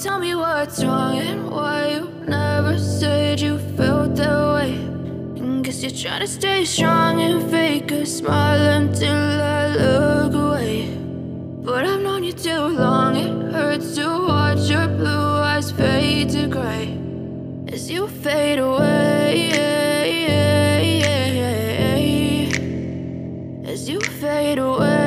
Tell me what's wrong and why you never said you felt that way. And guess you're trying to stay strong and fake a smile until I look away. But I've known you too long, it hurts to watch your blue eyes fade to gray as you fade away, as you fade away.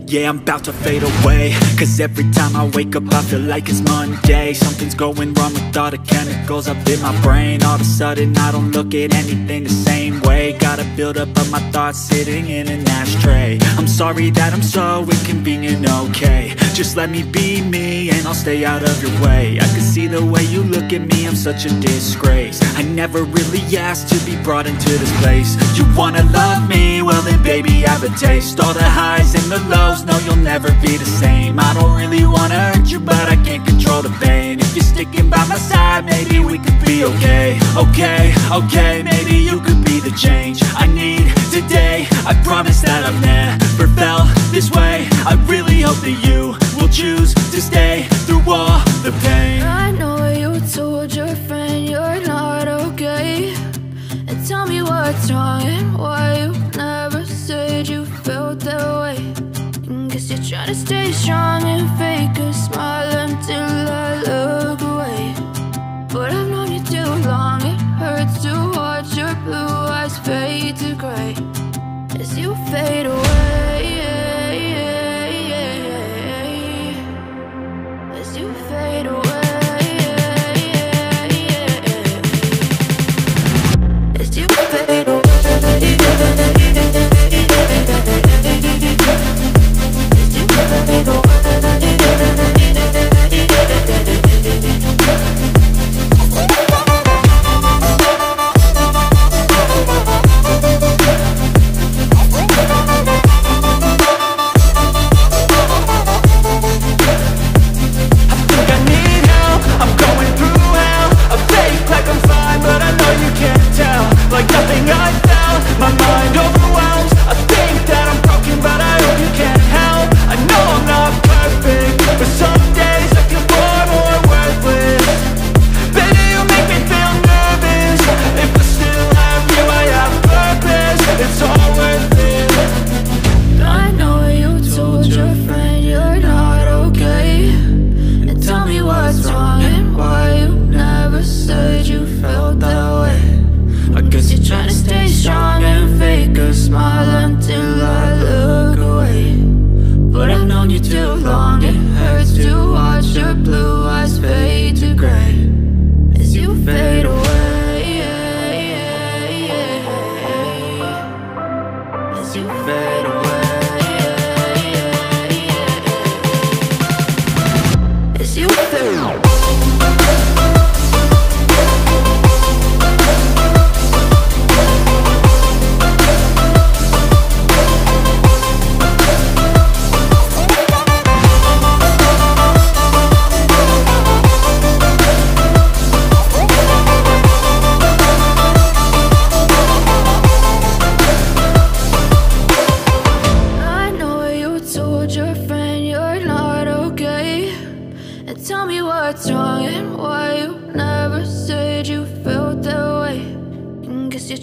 Yeah, I'm about to fade away, cause every time I wake up I feel like it's Monday. Something's going wrong with all the chemicals up in my brain. All of a sudden I don't look at anything the same way. Got a build up of my thoughts sitting in an ashtray. I'm sorry that I'm so inconvenient, okay. Just let me be me and I'll stay out of your way. I can see the way you look at me, I'm such a disgrace. I never really asked to be brought into this place. You wanna love me? Well then baby I have a taste. All the highs and the lows, no you'll never be the same. I don't really wanna hurt you but I can't control the pain. If you're sticking by my side maybe we could be okay. Okay, maybe you could be the change I need today. I promise that I've never felt this way. I really hope that you will choose to stay through all the pain. I know you told your friend you're not okay. And tell me what's wrong and why you never said you felt that way. And guess you're trying to stay strong and fake a smile until I look away. But I've known you too long, it hurts to watch your blue eyes fade to gray as you fade away, as you fade away. As you fade away.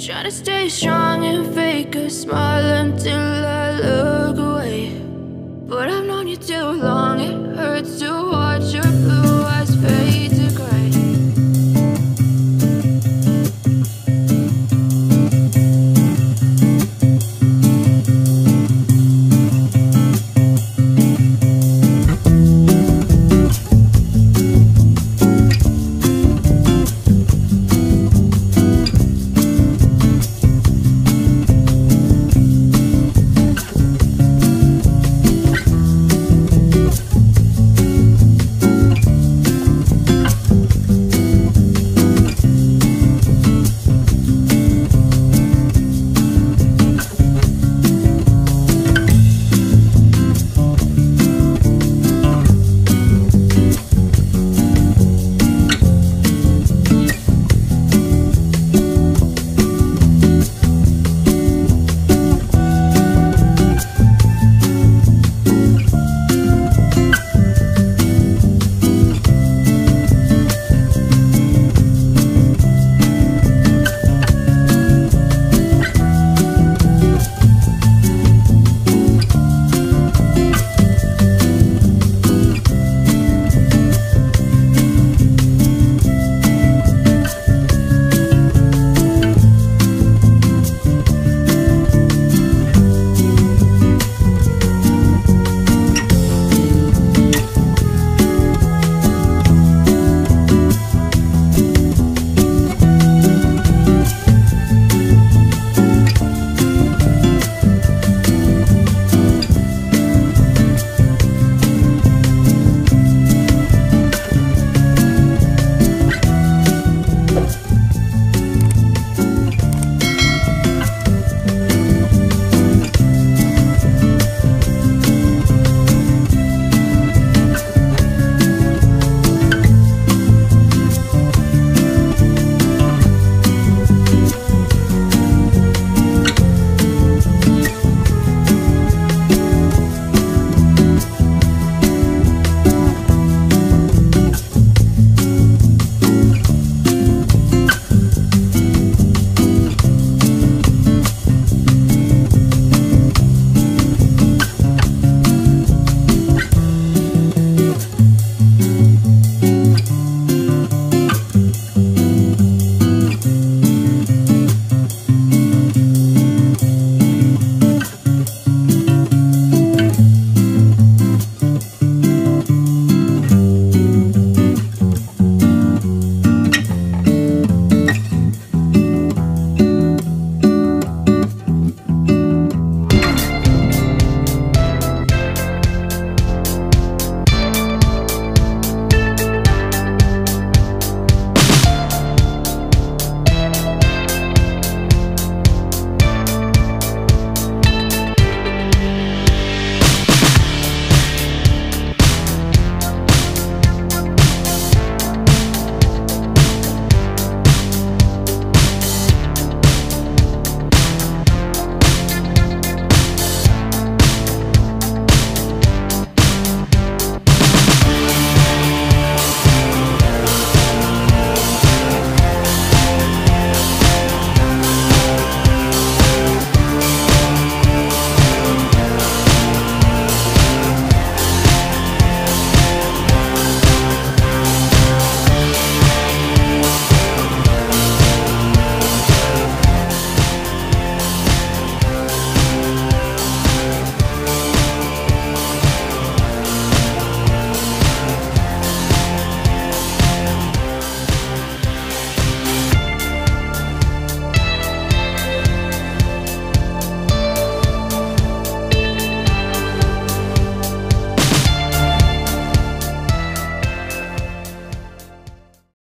Try to stay strong and fake a smile until I look away. But I've known you too long, it hurts to